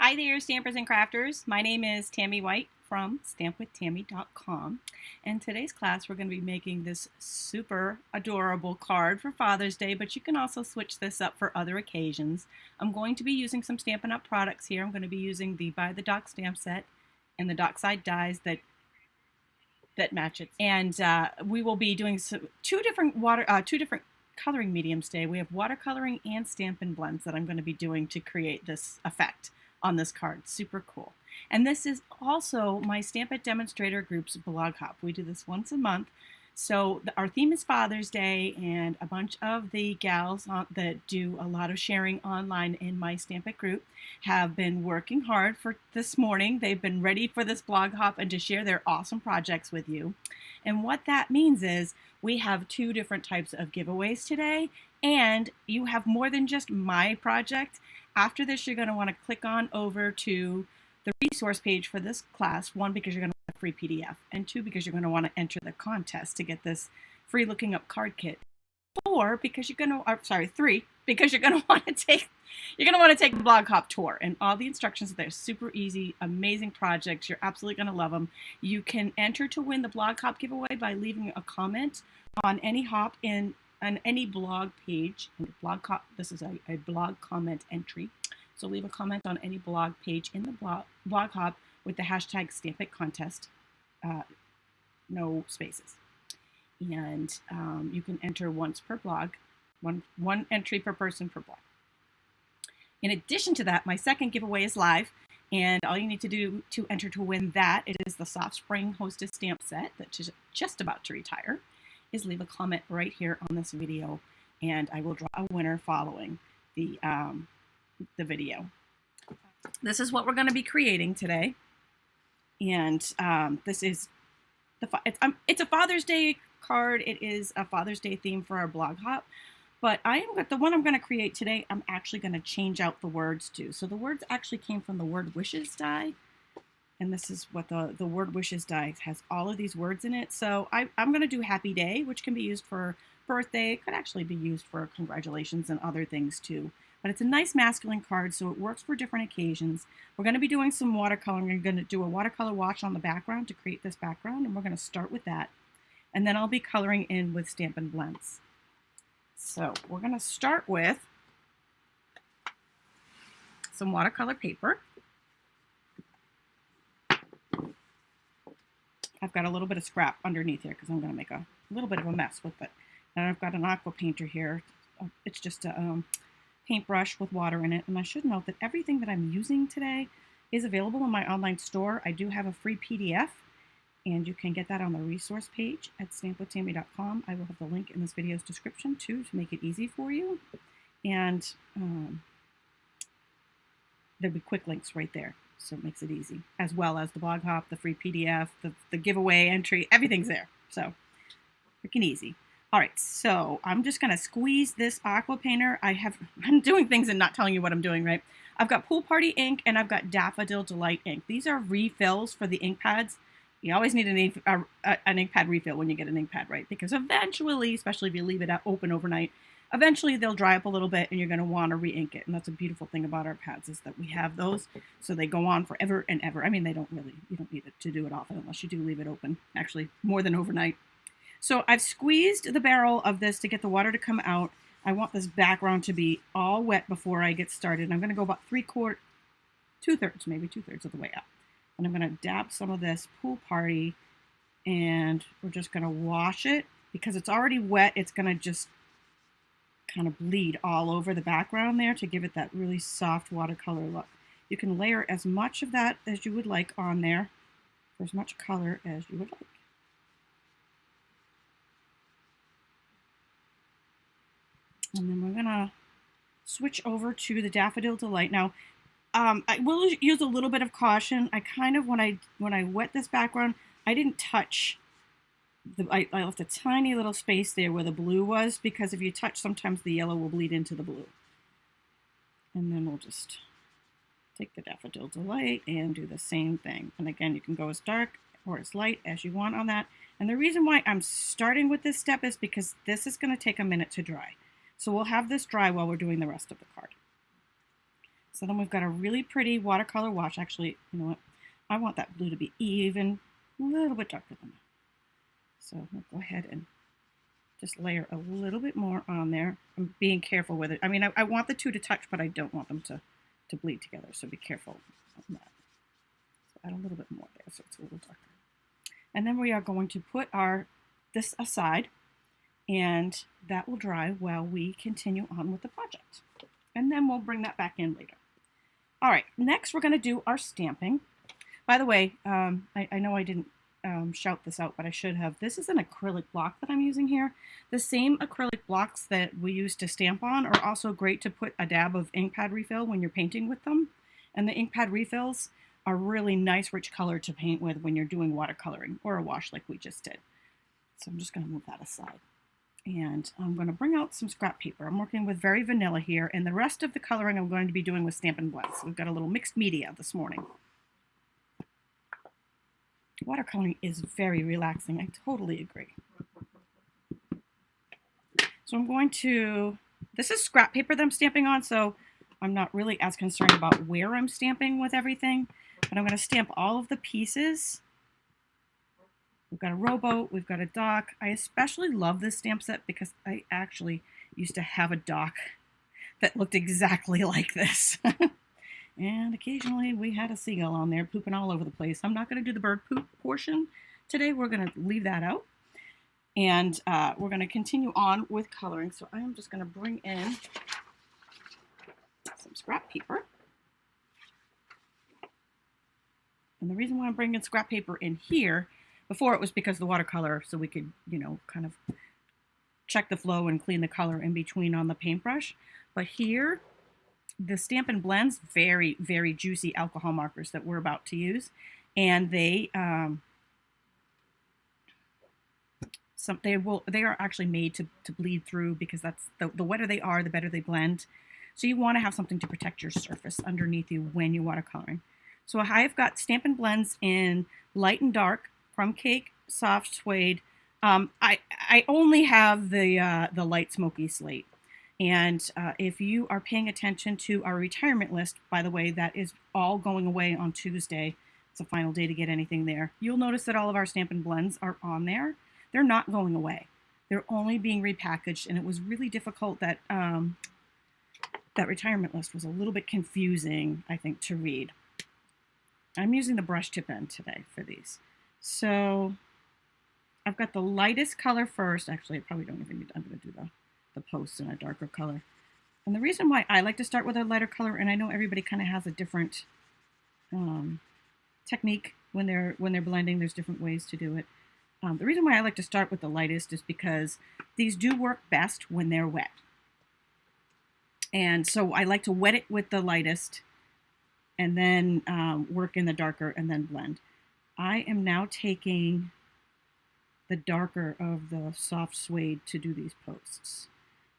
Hi there, stampers and crafters. My name is Tami White from stampwithtami.com, and today's class we're going to be making this super adorable card for Father's Day, but you can also switch this up for other occasions. I'm going to be using some Stampin' Up! Products here. I'm going to be using the By the Dock stamp set and the Dockside dies that match it. And we will be doing two different coloring mediums today. We have watercoloring and Stampin' blends that I'm going to be doing to create this effect on this card. Super cool. And this is also my Stampin' Demonstrator group's blog hop. We do this once a month. So our theme is Father's Day, and a bunch of the gals that do a lot of sharing online in my Stampin' group have been working hard for this morning. They've been ready for this blog hop and to share their awesome projects with you. And what that means is we have two different types of giveaways today, and you have more than just my project. After this, you're going to want to click on over to the resource page for this class, one, because you're going to want a free PDF, and two, because you're going to want to enter the contest to get this free looking up card kit. Four, because you're going to, three, because you're going to want to take the blog hop tour, and all the instructions are there. Super easy, amazing projects. You're absolutely going to love them. You can enter to win the blog hop giveaway by leaving a comment on any hop on any blog page. This is a blog comment entry. So leave a comment on any blog page in the blog hop with the hashtag Stampit Contest, no spaces. And you can enter once per blog, one entry per person per blog. In addition to that, my second giveaway is live, and all you need to do to enter to win that, it is the Soft Spring Hostess stamp set that's just about to retire, is leave a comment right here on this video, and I will draw a winner following the video. This is what we're going to be creating today, and this is it's a Father's Day card. It is a Father's Day theme for our blog hop, but the one I'm going to create today, I'm actually going to change out the words to. So the words actually came from the Word Wishes die, and this is what the Word Wishes die has, all of these words in it. So I'm going to do Happy Day, which can be used for birthday. It could actually be used for congratulations and other things too. But it's a nice masculine card, so it works for different occasions. We're going to be doing some watercoloring. We're going to do a watercolor wash on the background to create this background, and we're going to start with that. And then I'll be coloring in with Stampin' blends. So we're going to start with some watercolor paper. I've got a little bit of scrap underneath here because I'm going to make a little bit of a mess with it. And I've got an aqua painter here. It's just a paintbrush with water in it, and I should note that everything that I'm using today is available in my online store. I do have a free PDF, and you can get that on the resource page at stampwithtami.com. I will have the link in this video's description too to make it easy for you, and there'll be quick links right there, so it makes it easy, as well as the blog hop, the free PDF, the giveaway entry, everything's there, so freaking easy. All right, so I'm just going to squeeze this aqua painter. I'm doing things and not telling you what I'm doing, right? I've got Pool Party ink and I've got Daffodil Delight ink. These are refills for the ink pads. You always need an ink pad refill when you get an ink pad, right? Because eventually, especially if you leave it open overnight, eventually they'll dry up a little bit and you're going to want to re-ink it. And that's a beautiful thing about our pads, is that we have those so they go on forever and ever. I mean, you don't need it to do it often unless you do leave it open, actually more than overnight. So I've squeezed the barrel of this to get the water to come out. I want this background to be all wet before I get started. I'm going to go about two-thirds of the way up. And I'm going to dab some of this Pool Party, and we're just going to wash it. Because it's already wet, it's going to just kind of bleed all over the background there to give it that really soft watercolor look. You can layer as much of that as you would like on there, for as much color as you would like. And then we're going to switch over to the Daffodil Delight. Now, I will use a little bit of caution. I kind of, when I wet this background, I didn't touch, I left a tiny little space there where the blue was, because if you touch, sometimes the yellow will bleed into the blue. And then we'll just take the Daffodil Delight and do the same thing. And again, you can go as dark or as light as you want on that. And the reason why I'm starting with this step is because this is going to take a minute to dry. So we'll have this dry while we're doing the rest of the card. So then we've got a really pretty watercolor wash. Actually, you know what? I want that blue to be even a little bit darker than that. So we'll go ahead and just layer a little bit more on there. I'm being careful with it. I mean, I want the two to touch, but I don't want them to bleed together. So be careful on that. So add a little bit more there so it's a little darker. And then we are going to put this aside, and that will dry while we continue on with the project. And then we'll bring that back in later. All right, next we're going to do our stamping. By the way, I know I didn't shout this out, but I should have. This is an acrylic block that I'm using here. The same acrylic blocks that we use to stamp on are also great to put a dab of ink pad refill when you're painting with them. And the ink pad refills are really nice, rich color to paint with when you're doing watercoloring or a wash like we just did. So I'm just going to move that aside. And I'm going to bring out some scrap paper. I'm working with Very Vanilla here, and the rest of the coloring I'm going to be doing with Stampin' Blends. So we've got a little mixed media this morning. Watercoloring is very relaxing. I totally agree. So I'm going to, this is scrap paper that I'm stamping on, so I'm not really as concerned about where I'm stamping with everything, but I'm going to stamp all of the pieces. We've got a rowboat, we've got a dock. I especially love this stamp set because I actually used to have a dock that looked exactly like this. And occasionally we had a seagull on there pooping all over the place. I'm not going to do the bird poop portion today. We're going to leave that out. And we're going to continue on with coloring. So I am just going to bring in some scrap paper. And the reason why I'm bringing scrap paper in here, before it was because of the watercolor, so we could, you know, kind of check the flow and clean the color in between on the paintbrush. But here, the Stampin' Blends, very, very juicy alcohol markers that we're about to use. And they are actually made to bleed through, because that's the wetter they are, the better they blend. So you want to have something to protect your surface underneath you when you're watercoloring. So I've got Stampin' Blends in light and dark, crumb cake, soft suede. I only have the light smoky slate. And if you are paying attention to our retirement list, by the way, that is all going away on Tuesday. It's the final day to get anything there. You'll notice that all of our Stampin' Blends are on there. They're not going away. They're only being repackaged, and it was really difficult that that retirement list was a little bit confusing, I think, to read. I'm using the brush tip end today for these. So I've got the lightest color first. Actually, I probably don't even need, I'm going to do the posts in a darker color. And the reason why I like to start with a lighter color, and I know everybody kind of has a different technique when they're blending. There's different ways to do it. The reason why I like to start with the lightest is because these do work best when they're wet. And so I like to wet it with the lightest and then work in the darker and then blend. I am now taking the darker of the soft suede to do these posts.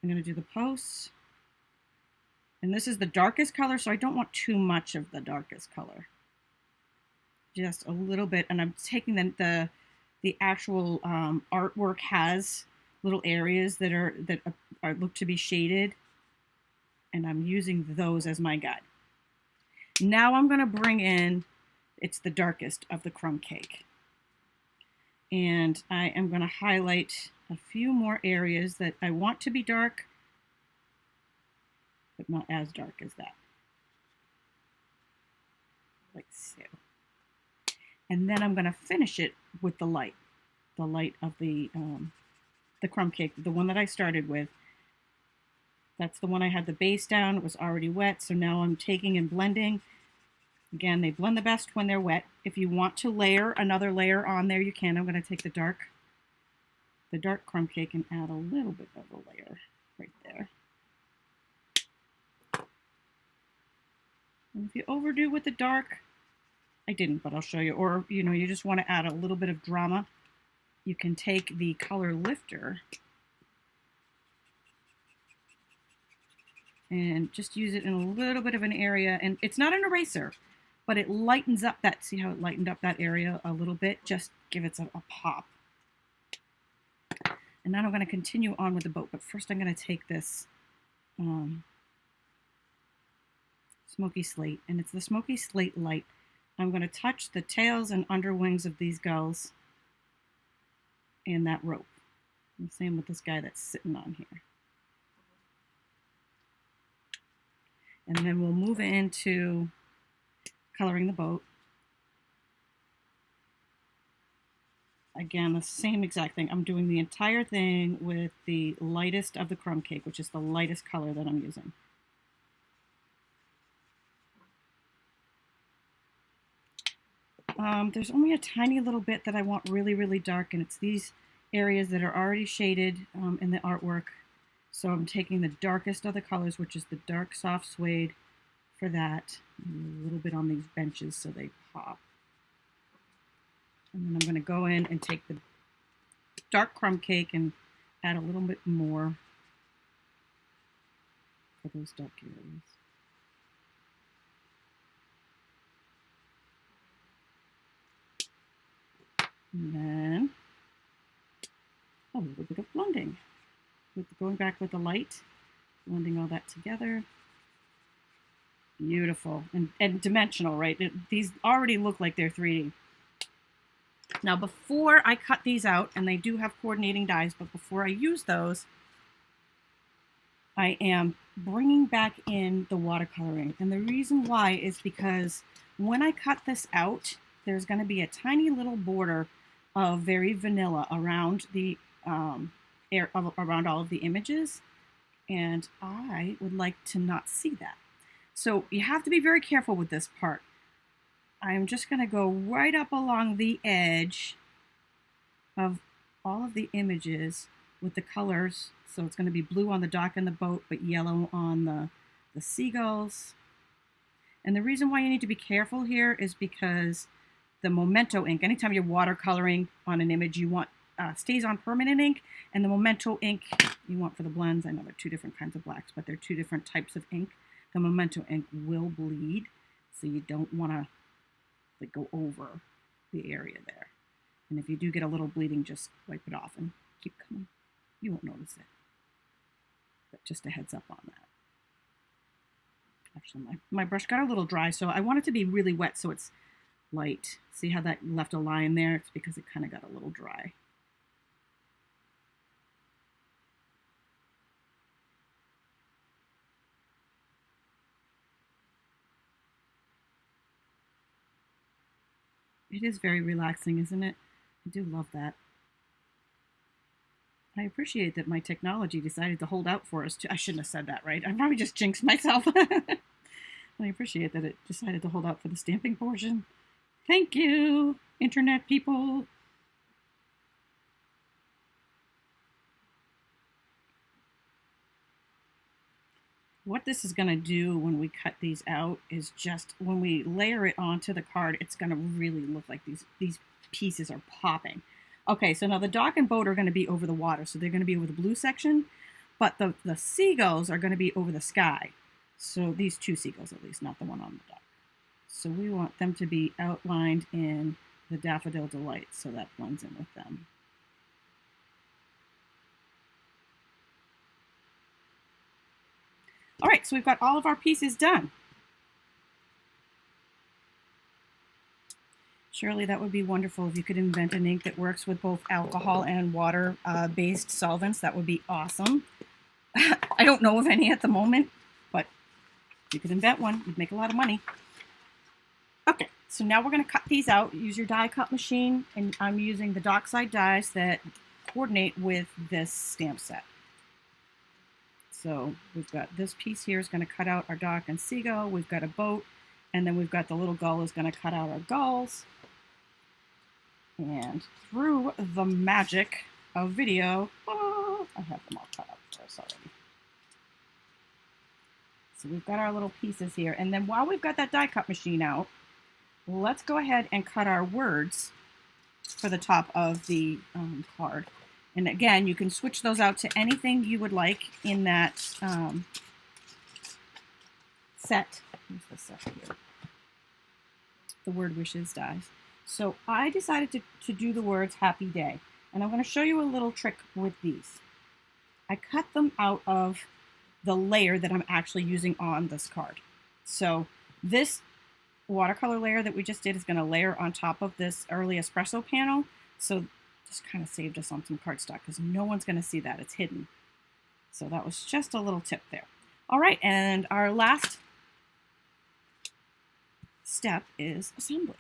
I'm going to do the posts. And this is the darkest color, so I don't want too much of the darkest color. Just a little bit. And I'm taking the actual artwork has little areas that are look to be shaded. And I'm using those as my guide. Now I'm going to bring in, it's the darkest of the crumb cake. And I am going to highlight a few more areas that I want to be dark, but not as dark as that. Like so. And then I'm going to finish it with the light of the crumb cake, the one that I started with. That's the one I had the base down. It was already wet, so now I'm taking and blending. Again, they blend the best when they're wet. If you want to layer another layer on there, you can. I'm going to take the dark crumb cake and add a little bit of a layer right there. And if you overdo with the dark, I didn't, but I'll show you. Or, you know, you just want to add a little bit of drama, you can take the color lifter and just use it in a little bit of an area. And it's not an eraser, but it lightens up that, see how it lightened up that area a little bit? Just give it a pop. And then I'm going to continue on with the boat, but first I'm going to take this Smoky Slate, and it's the Smoky Slate Light. I'm going to touch the tails and underwings of these gulls and that rope. And same with this guy that's sitting on here. And then we'll move into coloring the boat. Again, the same exact thing. I'm doing the entire thing with the lightest of the crumb cake, which is the lightest color that I'm using. There's only a tiny little bit that I want really, really dark, and it's these areas that are already shaded in the artwork. So I'm taking the darkest of the colors, which is the dark soft suede for that. And a little bit on these benches so they pop. And then I'm going to go in and take the dark crumb cake and add a little bit more for those dark areas. And then a little bit of blending. Going back with the light, blending all that together. Beautiful. And dimensional, right? These already look like they're 3D. Now before I cut these out, and they do have coordinating dies, but before I use those, I am bringing back in the watercoloring. And the reason why is because when I cut this out, there's going to be a tiny little border of very vanilla around the around all of the images, and I would like to not see that. So you have to be very careful with this part. I'm just going to go right up along the edge of all of the images with the colors. So it's going to be blue on the dock and the boat, but yellow on the seagulls. And the reason why you need to be careful here is because the Memento ink, anytime you're watercoloring on an image, you want stays on permanent ink, and the Memento ink you want for the blends. I know they're two different kinds of blacks, but they're two different types of ink. The Memento ink will bleed, so you don't want to like go over the area there. And if you do get a little bleeding, just wipe it off and keep coming. You won't notice it. But just a heads up on that. Actually, my brush got a little dry, so I want it to be really wet so it's light. See how that left a line there? It's because it kind of got a little dry. It is very relaxing, isn't it? I do love that. I appreciate that my technology decided to hold out for us. I shouldn't have said that, right? I probably just jinxed myself. I appreciate that it decided to hold out for the stamping portion. Thank you, internet people. What this is going to do when we cut these out is just when we layer it onto the card, it's going to really look like these pieces are popping. Okay, so now the dock and boat are going to be over the water, so they're going to be over the blue section, but the seagulls are going to be over the sky. So these two seagulls at least, not the one on the dock. So we want them to be outlined in the Daffodil Delight, so that blends in with them. All right, so we've got all of our pieces done. Surely that would be wonderful if you could invent an ink that works with both alcohol and water-based solvents. That would be awesome. I don't know of any at the moment, but if you could invent one, you'd make a lot of money. Okay, so now we're going to cut these out. Use your die cut machine, and I'm using the Dockside dies that coordinate with this stamp set. So we've got this piece here is going to cut out our dock and seagull. We've got a boat, and then we've got the little gull is going to cut out our gulls. And through the magic of video, I have them all cut out for us already. So we've got our little pieces here. And then while we've got that die cut machine out, let's go ahead and cut our words for the top of the card. And again, you can switch those out to anything you would like in that set. Here's the set here. The Word Wishes dies. So I decided to do the words Happy Day. And I'm going to show you a little trick with these. I cut them out of the layer that I'm actually using on this card. So this watercolor layer that we just did is going to layer on top of this early espresso panel. So just kind of saved us on some cardstock because no one's going to see that. It's hidden. So that was just a little tip there. All right, and our last step is assembly.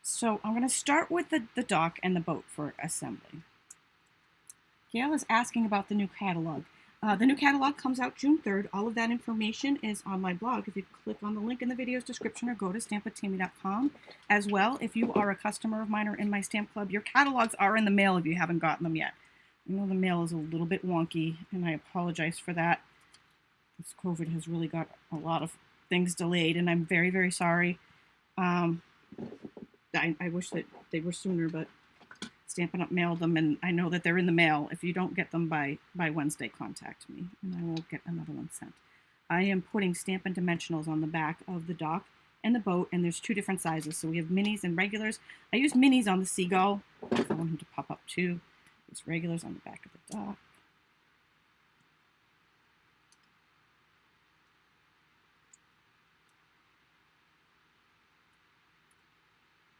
So I'm going to start with the dock and the boat for assembly. Gail is asking about the new catalog. The new catalog comes out June 3rd. All of that information is on my blog. If you click on the link in the video's description or go to stampwithtami.com. As well, if you are a customer of mine or in my stamp club, your catalogs are in the mail if you haven't gotten them yet. I know the mail is a little bit wonky, and I apologize for that. This COVID has really got a lot of things delayed, and I'm very, very sorry. I wish that they were sooner, but Stampin' Up! Mailed them, and I know that they're in the mail. If you don't get them by Wednesday, contact me, and I will get another one sent. I am putting Stampin' Dimensionals on the back of the dock and the boat, and there's 2 different sizes. So we have minis and regulars. I use minis on the Seagull. I want him to pop up too. There's regulars on the back of the dock.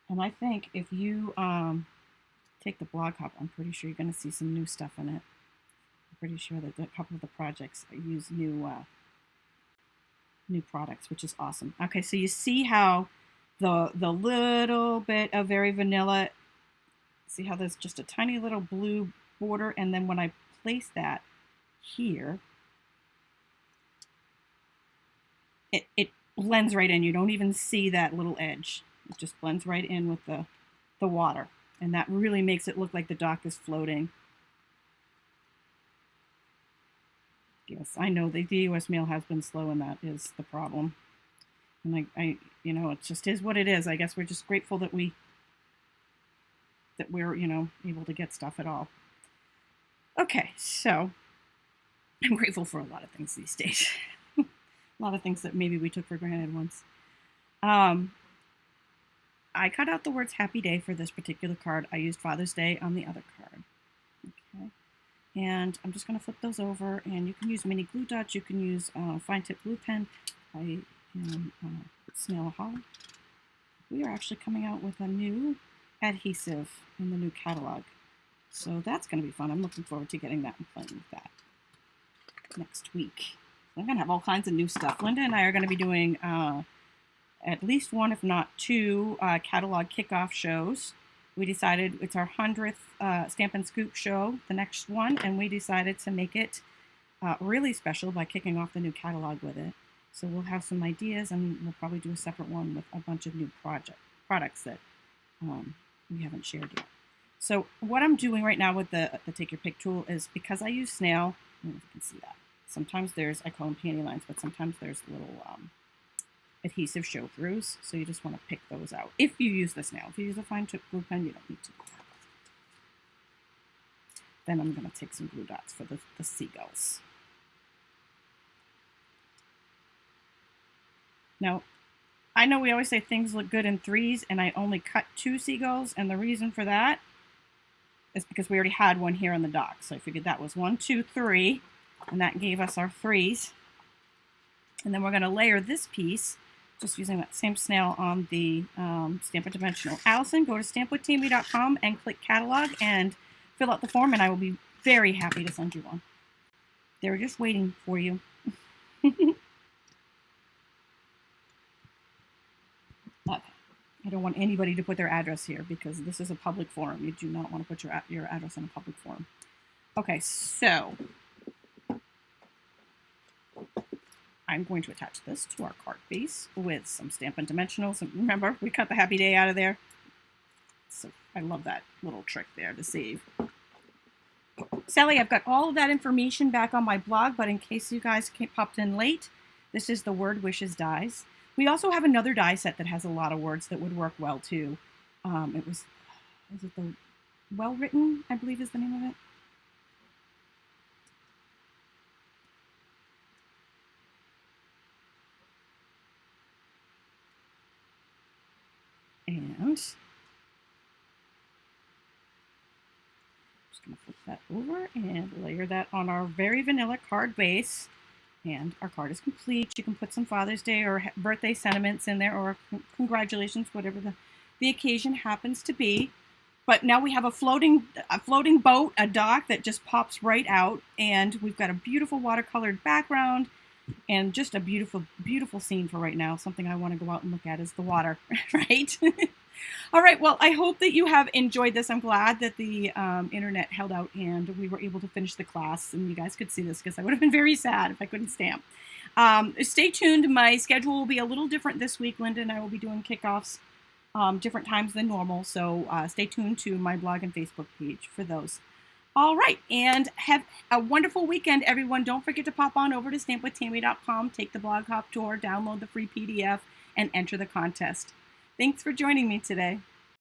And I think if you take the blog hop, I'm pretty sure you're going to see some new stuff in it. I'm pretty sure that a couple of the projects use new products, which is awesome. Okay, so you see how the little bit of very vanilla, see how there's just a tiny little blue border, and then when I place that here, it blends right in. You don't even see that little edge. It just blends right in with the water. And that really makes it look like the dock is floating. Yes, I know the U.S. mail has been slow, and that is the problem. And I you know, it just is what it is. I guess we're just grateful that we're, you know, able to get stuff at all. Okay, so I'm grateful for a lot of things these days. A lot of things that maybe we took for granted once. I cut out the words Happy Day for this particular card. I used Father's Day on the other card. Okay. And I'm just going to flip those over, and you can use mini glue dots. You can use fine tip glue pen. I am Snail Hollow. We are actually coming out with a new adhesive in the new catalog. So that's going to be fun. I'm looking forward to getting that and playing with that next week. I'm going to have all kinds of new stuff. Linda and I are going to be doing at least 1, if not 2, catalog kickoff shows. We decided it's our 100th Stamp and Scoop show, the next one, and we decided to make it really special by kicking off the new catalog with it. So we'll have some ideas, and we'll probably do a separate one with a bunch of new products that we haven't shared yet. So what I'm doing right now with the Take Your Pick tool is, because I use snail, I don't know if you can see that. Sometimes there's, I call them panty lines, but sometimes there's little adhesive show-throughs, so you just want to pick those out. If you use the snail. If you use a fine tip glue pen, you don't need to do that. Then I'm going to take some glue dots for the seagulls. Now, I know we always say things look good in 3s, and I only cut 2 seagulls, and the reason for that is because we already had one here on the dock. So I figured that was 1, 2, 3, and that gave us our 3s. And then we're going to layer this piece just using that same snail on the Stampin' Dimensional. Allison, go to stampwithtami.com and click catalog and fill out the form, and I will be very happy to send you one. They're just waiting for you. Okay. I don't want anybody to put their address here because this is a public forum. You do not want to put your address in a public forum. Okay, so I'm going to attach this to our card base with some Stampin' Dimensionals. And remember, we cut the Happy Day out of there. So I love that little trick there to save. Sally, I've got all of that information back on my blog, but in case you guys popped in late, this is the Word Wishes dies. We also have another die set that has a lot of words that would work well too. Is it the Well Written, I believe is the name of it. And I'm just going to flip that over and layer that on our very vanilla card base. And our card is complete. You can put some Father's Day or birthday sentiments in there, or congratulations, whatever the occasion happens to be. But now we have a floating boat, a dock that just pops right out, and we've got a beautiful watercolored background and just a beautiful, beautiful scene for right now. Something I want to go out and look at is the water, right? All right, well, I hope that you have enjoyed this. I'm glad that the internet held out and we were able to finish the class and you guys could see this, because I would have been very sad if I couldn't stamp. Stay tuned. My schedule will be a little different this week. Linda and I will be doing kickoffs different times than normal, so stay tuned to my blog and Facebook page for those. All right, and have a wonderful weekend, everyone. Don't forget to pop on over to stampwithtami.com, take the blog hop tour, download the free PDF, and enter the contest. Thanks for joining me today.